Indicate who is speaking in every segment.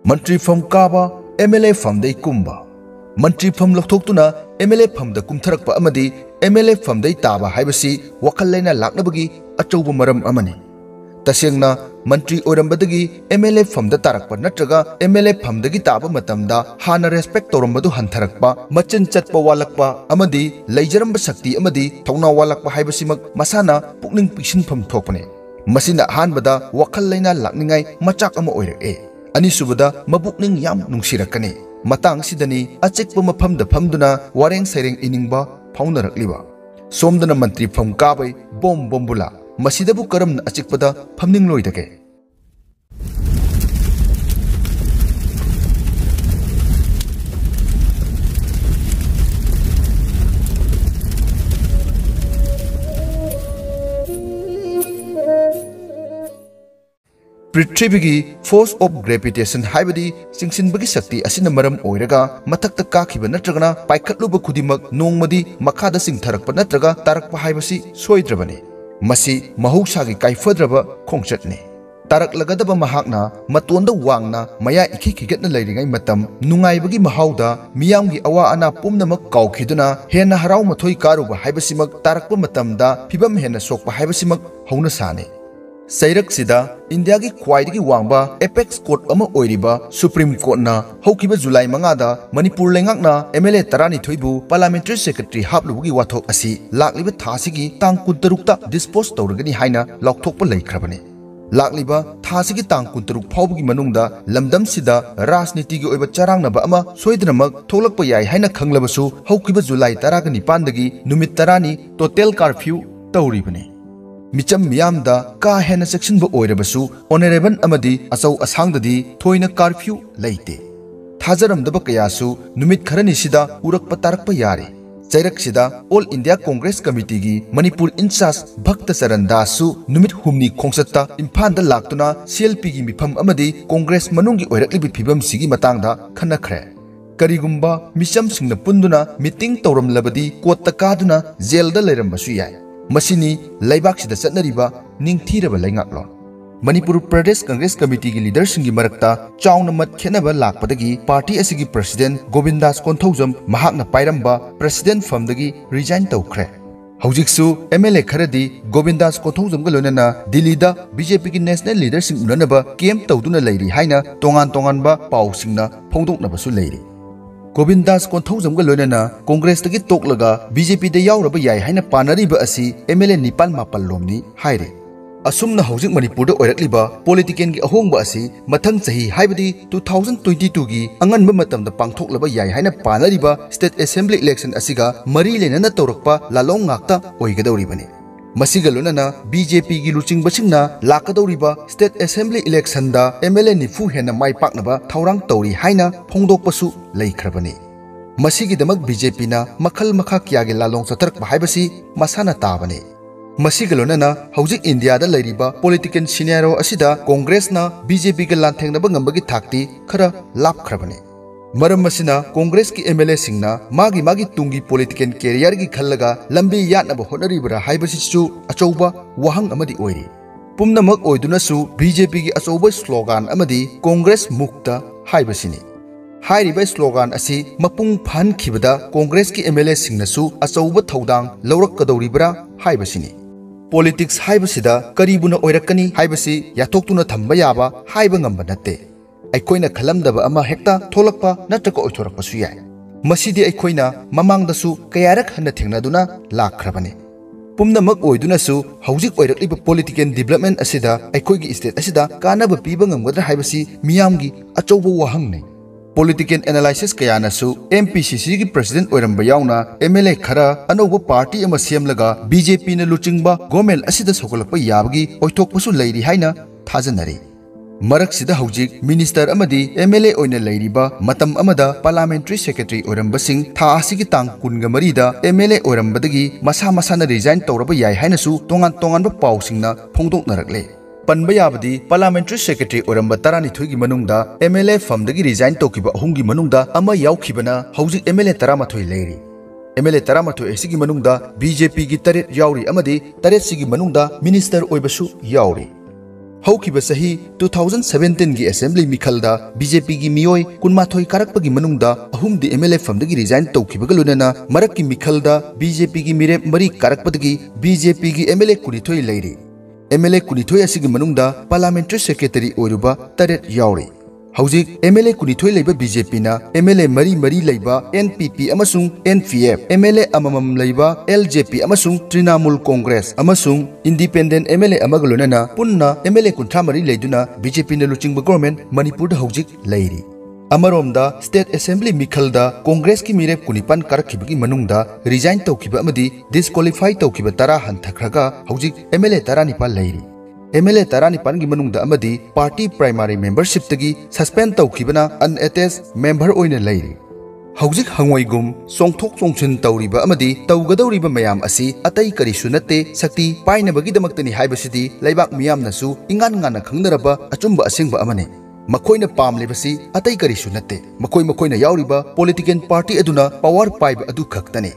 Speaker 1: मंत्री फम काबा MLA फम दे कुंबा मंत्री फम लौथोक्तुना MLA फम द कुमथरकपा अमदी MLA फम दे ताबा हाइबसी वखल लेना लाक्नबगी अचौब मरम अमनी तसेंगना मंत्री ओरंबदगी MLA फम द तारकपा नत्रगा MLA फम दगी ताबा मतमदा हाना रेस्पेक्ट तौरंबदु हंथरकपा मचन चटपा वालकपा अमदी लैजरंब शक्ति अमदी थौना वालकपा हाइबसीमक मसाना पुकनिंग पिक्सिनफम थोकपने मसिना हानबदा वखल लेना लाक्निंगाई मचाक अमा ओइरके अनिसुबदा मबुकनिंग याम नुंसिरकने मतंग सिदनी अचिकप मफमद फमदुना वारेंग सैरेंग इनिंगबा फाउनरकलिबा सोमदना मंत्री फम काबै बोम बोम्बुला मसिदबु करम अचिकपदा फमनिंग लोइदगे पृथ्वी की फोर्स ऑफ ग्रेविटेशन हाइबदी सिंगसिनबगी शक्ति असिना मरम ओइरगा मथक्ता काखिबा नत्रगना पाइखतलुब खुदिमक नोंगमदी मखादा सिंगथरकपा नत्रगा तारकपा हाइबसी सोइद्रबने मसी महौसागी काइफद्रबा खोंगचटने तारकलगदबा महाकना मतोंदा वांगना मया इखि खिगतना लैरिङै मतम नुंगाइबगी महाउदा मियामगी अवा अना पुमनमक काउखिदुना हेना हराउ मथोइ कारुबा हाइबसीमक तारकपा मतमदा फिबम हेना सोकपा हाइबसीमक हौना साने सैरक सिदा इंडिया की ख्वाइदगी वांगबा एपेक्स कोर्ट अमा ओइरिबा सुप्रीम कोर्ट ना हौकिबा जुलाई 5 दा मणिपुर लेंगाकना MLA 12 बु पार्लियामेंट्री सेक्रेटरी हापलुबगी वाथोक असि लाक्लिबा थासिगी तांग 13 ता डिस्पोज तौरगनी हाइना लौथोकपा लैख्रबने लाक्लिबा थासिगी तांग 13 फाउबगी मनुंगदा लमदम सिदा राजनीतिगी ओइबा चरांगनबा अमा सोइदनमक थोलकपा याय हाइना खंगलबसु हौकिबा जुलाई 19 दगी नुमित 10 नि टोटल कर्फ्यू तौरिबने मिचम मियामदा का हेना सेक्शन ओइरबसु ऑनरेबल अमदी असौ असांगददी थोइना कर्फ्यू लैते थाजरमदबा कयासु नुमित खरनी सिदा उरकपा तारकपा यारे चैरक सिदा ऑल इंडिया कांग्रेस कमिटी की मणिपुर इंचार्ज भक्त चरण दासु नुमित हुमनी खोंगसत्ता इम्फालदा लाक्तुना CLP की मिफम अमदी कांग्रेस मनुंगी ओइरकलिबि फिबम सिगी मतंगदा खनखरे करिगुंबा मिचम सिंगना पुंदुना मीटिंग तौरमलबदी कोत्ता कादुना जेलदा लेरमबसु याय मसिनी लैबाक्सिदा चटनरिबा निंगथीरबा लैंगाकलो मणिपुर प्रदेश कांग्रेस कमिटी की लीडरसिंग की मरक्ता चाउना मत खेनबा लाकपदगी पार्टी असिगी प्रेसिडेंट गोविंदास कोंथौजम महाकना पाइरंबा प्रेसिडेंट फमदगी रिजाइन तौखरे हौजिकसु MLA खरदी गोविंदास कोंथौजमगा लोनना दिल्लीदा BJP की नेशनल लीडरसिंग उननबा कैंप तौदुना लैरि हाइना तोंगान तोंगानबा पाउसिंगना फोंदोकनबसु लैरि गोविंदास कोंथौजमगा लोनना कांग्रेस तगी तोकलगा BJP दे यावरबा याय हाइना पानरिबा असि MLA 9-4 लोमनी हाइरे असुमना हौजिक मणिपुरदा ओइरकलिबा पॉलिटिकल की अहोंगबा असि मथंग चही हाइबदी 2022 की अंगनबा मतमदा पांगथोकलबा याय हाइना पानरिबा स्टेट असेंबली इलेक्शन असिगा मरी लेनना तौरकपा लालोंग ngakta ओइगदौरिबने मसिगा लोनना BJP की लुचिंगबसिंगना लाकदौरिबा स्टेट असेंबली इलेक्शन दा MLA 90 हेना माइ पाकनबा थौरांग तौरी हाइना फोंदोकपसु लैख्रबने मसिगिदमक BJP ना मखल मखा कियागे लालोंग चतरक हाइबसी मसाना ताबने मसिगा लोनना हौजिक इंडिया दा लैरिबा पॉलिटिकल सिनेरियो असिदा कांग्रेस ना BJP के लांथेंगनबा ngambagi थाक्ति खरा लापख्रबने मरम मसिना कांग्रेस की MLA सिंगना मागी तुंगी पॉलिटिकल कैरियर की खल्लगा लंबी यानबा होनरिबरा हाइबसिसु अचौबा वहंग अमदी ओइरि पुमनमक ओइदुनसु BJP की अचौबा स्लोगन अमदी कांग्रेस मुक्त हाइबसिनी हाइरिबा स्लोगन असि मपुंग फानखिबदा कांग्रेस की MLA सिंगनसु अचौबा थौदांग लौरकदौरिबरा हाइबसिनी पॉलिटिक्स हाइबसिदा करीबुना ओइरकनी हाइबसि याथोक्तुना थंबा याबा हाइबा ngamba नते अखोइना खलमदबा अमा हेक्ता थोलकपा नत्रका ओइथोरकपसु याय मसिदि अखोइना ममांगदसु कयारक हन्ना थेंगनादुना लाख्रबने पुमनमक ओइदुनसु हौजिक ओइरकलिबा पॉलिटिकल डेवलपमेंट असिदा अखोइगी स्टेट असिदा कानाबा पीबा ngambgadra हाइबसि मियामगी अचौबा वाहंगने पॉलिटिकल एनालिसिस कयानसु MPCC की प्रेसिडेंट ओइरंबा याउना MLA खरा अनौबा पार्टी अमा सेमलगा BJP न लुचिंगबा गोमेल असिदा सोकलकपा याबगी ओइथोकपसु लैरि हाइना थाजनरि मरक सिदा हौजिक मिनिस्टर अमदी MLA ओइना लैरिबा मतम अमदा पार्लियामेंट्री सेक्रेटरी ओइरंबसिंग था आसिगी तांग 19 दा MLA ओइरंबदगी मसा मसाना रिजाइन तौरबा याय हाइनसु तोंगान तोंगानबा पाउसिंगना फोंदोकनरकले पनबा याबदी पार्लियामेंट्री सेक्रेटरी ओइरंबा 12 की मनुंगदा MLA फमदगी रिजाइन तौकिबा अहुंगी मनुंगदा अमा याउखिबना हौजिक MLA 13 लैरि MLA 13 एसिगी मनुंगदा BJP की 3 याउरी अमदी 3 सिगी मनुंगदा मिनिस्टर ओइबसु याउरी हौखिबा सही 2017 की असेंबली मिखलदा बीजेपी की मियोय कुनमाथोय कारकपगी मनुंगदा अहुमदी एमएलए फमदगी रिजाइन तौखिबगा लोनना मरक की मिखलदा बीजेपी की मिरे मरी कारकपदगी बीजेपी की एमएलए कुनिथोय लेरी एमएलए कुनिथोय असिगी मनुंगदा पार्लियामेंट्री सेक्रेटरी ओइरुबा तरेट यावरी हौजिक एमएलए कुनिथोय लेबा बीजेपी ना एमएलए मरी लेबा एनपीपी अमसुंग एनपीएफ एमएलए अममम लेबा एलजेपी अमसुंग तृणमूल कांग्रेस अमसुंग इंडिपेंडेंट एमएलए अमगलोनना पुन्ना एमएलए कुंठा मरी लेदुना बीजेपी ना लुचिंगबा गवर्नमेंट मणिपुर हौजिक लेरी अमरोमदा स्टेट असेंबली मिखलदा कांग्रेस की मिरेप कुनिपान कारखिबगी मनुंगदा रिजाइन तौखिबा अमदी डिस्क्वालीफाई तौखिबा तरा हंथखरगा हौजिक एमएलए तरा निपाल लेरी एमएलए तरा निपान की मनुंगदा अमदी पार्टी प्राइमरी मेंबरशिप तगी सस्पेंड तौखिबना अनअटैच मेंबर ओइना लेरी हौजिक हंगोइगुम सोंगथोक सोंगचिन तौरिबा अमदी तौगदौरिबा मयाम असी अतै करिसु नत्ते शक्ति पाइनबगीदमक्तनी हाइबसिदी लैबाक मियामनसु इंगान गाना खंगनरबा अचुंबा असिंगबा अमने मखोइना पामलेबसी अतै करिसु नत्ते मखोइना याउरिबा पॉलिटिकल पार्टी अदुना पावर पाइब अदु खक्तने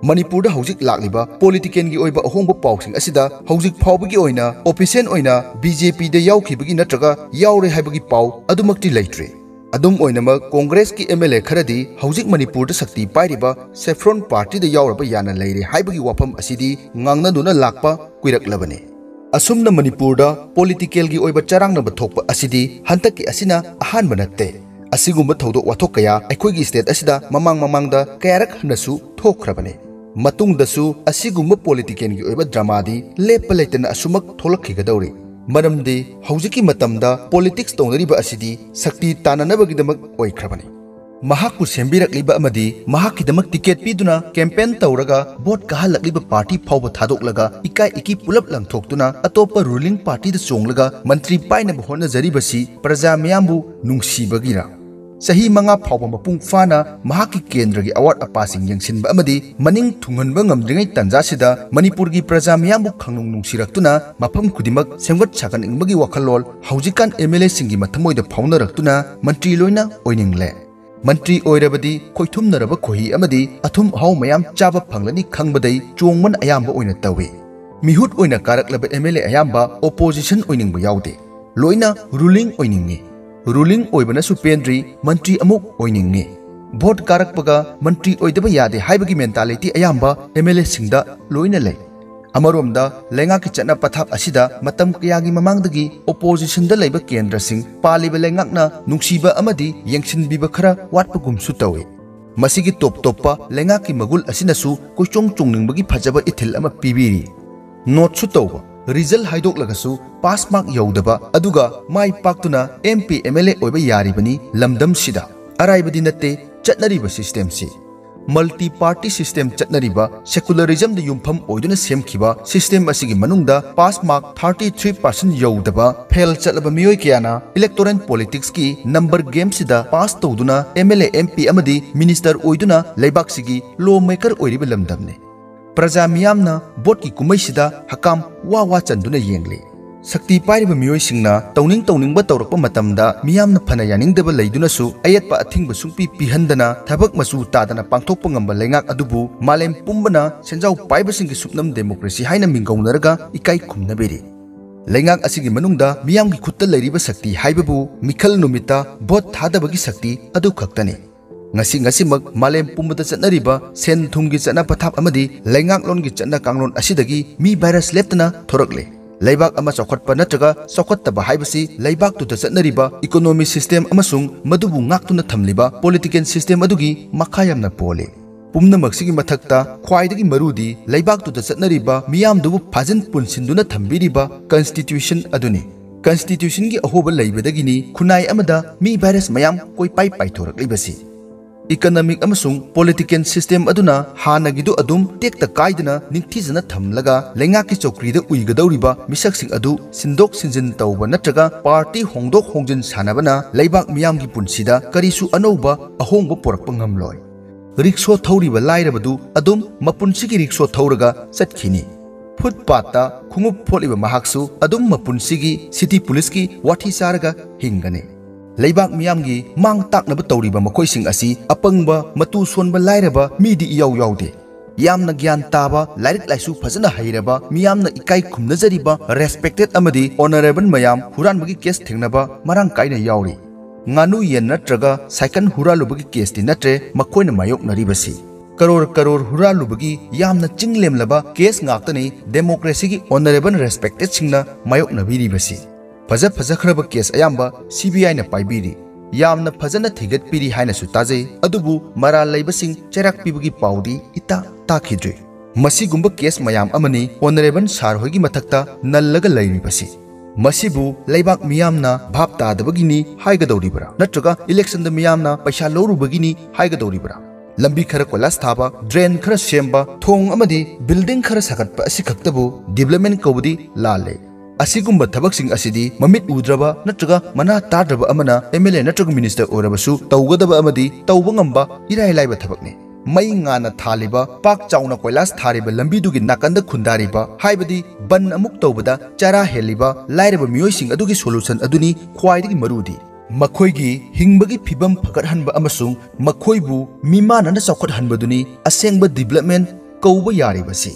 Speaker 1: मणिपुर हौजिक लाक्लिबा पॉलिटिकल की ओइबा अहोंबा पाउसिंग असिदा हौजिक फाउबगी ओइना ऑफिशियल ओइना बीजेपी दे याउखिबगी नत्रगा याउरे हाइबगी पाउ अदुमक्ति लेट्रे अदुम ओइनमक कांग्रेस की एमएलए खरदी हौजिक मणिपुर द शक्ति पाइरिबा सेफ्रॉन पार्टी द याउरबा याना लेरे हाइबगी वाफम असिदी ngangnaduna lakpa kuiraklabane असुमना मणिपुर दा पॉलिटिकल की ओइबा चरांगनबा थोकपा असिदी हंतकी असिना अहानबा नत्ते असिगुम्बा थौदोक वाथोक कया अखोइगी स्टेट असिदा ममांग कयारक हनसु थोखरबने मतुंगदसु असिगुम्बा पॉलिटिकल की ओइबा ड्रामादी लेप्पा लेतना असुमक थोलखिगदौरी मरमदी हौजिकी मतमदा पॉलिटिक्स तौनरिबा असिदी शक्ति ताननबगिदमक ओइखरबने महाकु सेंबिरकलिबा अमदी महाकिदमक टिकेट पीदुना कैंपेन तौरगा वोट कहलकलिबा पार्टी फाउबा थादोकलगा इकाई इकी पुलप लंगथोक्तुना अतोपा रूलिंग पार्टी द चोंगलगा मंत्री पाइनबा होनजरिबसी प्रजा मयामबु नुंगसीबगिरा सही मंगा फाउबा मपुंग फाना महाकी केंद्र की अवार्ड अपासिंग यंगसिनबा अमदी मनिंग थुंगनबा ngamdringai तंजासिदा मणिपुर की प्रजा मयामबु खंगनुंग नुंगसिरक्तुना मफम खुदिमक सेंगत सागनिंगबगी वखललोल हौजिकान एमएलए सिंगी मथमोइदा फाउनरक्तुना मंत्री लोइना ओइनिंगले मंत्री ओइरबदी खोइथुमनरबा खोही अमदी अथुम हाउ मयाम चाबा फंगलनी खंगबदै चोंगमन अयामबा ओइना तवे मिहुत ओइना कारकलबा एमएलए अयामबा ओपोजिशन ओइनिंगबा याउदे लोइना रूलिंग ओइनिंगे रूलिंग ओइबनसु पेंद्री मंत्री अमुक ओइनिंगे भोट कारकपगा मंत्री ओइदबा यादे हाइबगी मेंटालिटी अयामबा एमएलए सिंगदा लोइना ले अमरोमदा लेंगा की चना पथाप असिदा मतम कयागी ममांगदगी ओपोजिशन द लेबा केंद्र सिंग पालिबा लेंगाकना नुंगसीबा अमदी यंगसिनबीबा खरा वाटपगुमसु तवे मसिगी टोप लेंगा की मगुल असिनसु कोइचोंग चोंगनिंगबगी फजबा इथिल अमा पिबिरी नोटसु तौबा रिजल्ट हाइदोकलगसु पास मार्क यौदबा अदुगा माइ पाक्तुना एमपी एमएलए ओइबा यारिबनी लमदम सिदा अराइबदी नत्ते चटनरिबा सिस्टम से मल्टी पार्टी सिस्टम चटनरिबा सेकुलरिज्म द युमफम ओइदुना सेमखिबा सिस्टम असिगी मनुंगदा पास मार्क 33% यौदबा फेल चलबा मियोय कियाना इलेक्टोरल पॉलिटिक्स की नंबर गेम सिदा पास तौदुना एमएलए एमपी अमदी मिनिस्टर ओइदुना लेबाक्सिगी लॉ मेकर ओइरिबा लमदमने प्रजा मियामना बोट की कुमैसिदा हकाम वा चंदुना येंगले शक्ति पाइरिबा मियोयसिंगना तौनिंगबा तौरकपा मतमदा मियामना फना यानिंगदबा लैदुनासु अयतपा अथिंगबा सुंपी पिहंदना थबक मसु तादना पांगथोकपा ngamba लेंगाक अदुबु मालेम पुंबना सेंजाव पाइबसिंगी सुपनम डेमोक्रेसी हाइना मिंगौनरगा इकाई खुमनबेरी लेंगाक असिगी मनुंगदा मियामगी खुत्ता लैरिबा शक्ति हाइबबु मिखल नुमिता भोट थादबगी शक्ति अदु खक्तने ngasimak malem pumbada chatnariba sen thumgi chana pathap amadi leingak lon gi chana kanglon asidagi mi virus leptana thorakle leibak ama chokhatpa natraga chokhattaba haibasi leibak tu chatnariba economic system amasung madubu ngaktuna thamliba political system adugi makhayamna pole pumnamaksigi mathakta khwaidagi marudi leibak tu chatnariba miyam dubu phajin punsinduna thambiriba constitution aduni constitution gi ahoba leibadagini khunai amada mi virus mayam koi pai thoraklibasi economic अमसुंग political system अदुना हानगिदु अदुम टेक्ता काइदना निंगथिजना थमलगा लेंगा की चौकरीदा उइगदौरिबा मिसकसिंग अदु सिंदोक सिंजिन तौबा नत्रगा पार्टी होंगदोक होंजिन सानबना लेबाक मियामगी पुंसिदा करिसु अनौबा अहोंगबा पोरकपा ngamloi रिक्शो थौरिबा लाइरबदु अदुम मपुंसिगी रिक्शो थौरगा चटखिनी फुटपाता खुंगुप फोलिबा महाक्सु अदुम मपुंसिगी सिटी पुलिस की वाठी सारगा हिंगने लेबाक मियामगी मांग ताकनबा तौरिबा मखोइसिंग असि अपंगबा मतु सोनबा लाइरबा मीदी इयाव यावदे यामना ज्ञान ताबा लाइरिक लाइसु फजना हैरबा मियामना इकाई खुमनजरिबा रेस्पेक्टेड अमदी ऑनरेबल मयाम हुरानबगी केस थेंगनबा मरांग काइना यावरी nganu yen natraga cycle huralubagi case ti natre makoina mayoknaribasi crore हुरालुबगी यामना चिंगलेमलबा case ngaktani democracy gi honorable respected singna mayoknabiribasi फजखरब केस अयाम्बा CBI ना पाइबिरी यामना फजना थिगत पिरी हाइना सु ताजे अदुबु मरा लैबसिंग चेराक पिबगी पाउदी इता ताखिद्रे मसीगुम्ब केस मयाम अमनी ऑनरेबल सार होगी मथक्ता नल्लगा लैरिबसी मसीबु लैबाक मियामना भाप तादबगिनी हाइगदौरिबरा नत्रगा इलेक्शन द मियामना पैसा लौरुबगिनी हाइगदौरिबरा लंबी खर कोलास थाबा ड्रेन खर सेम्बा थोंग अमदी बिल्डिंग खर सकटपा असि खक्तबु डेवलपमेंट कौबदी लाले असिगुम्ब थबकसिंग असिदी ममित उद्रबा नत्रगा मना ताद्रबा अमना MLA नत्रगा मिनिस्टर ओरबसु तौगदबा अमदी तौब ngamba इराय लाइबा थबकने मई ngana थालिबा पाक चाउना कोइलास थारिबा लंबीदुगी नाकंद खुंदारिबा हाइबदी बन अमुक तौबदा चारा हेलिबा लाइरबा मियोइसिंग अदुगी सोल्यूशन अदुनी ख्वाइदगी मरुदी मखोइगी हिंगबगी फिबम फगटहनबा अमसुंग मखोइबु मिमानना चौखटहनबदुनी असेंगबा डेवलपमेंट कौबा यारिबसी।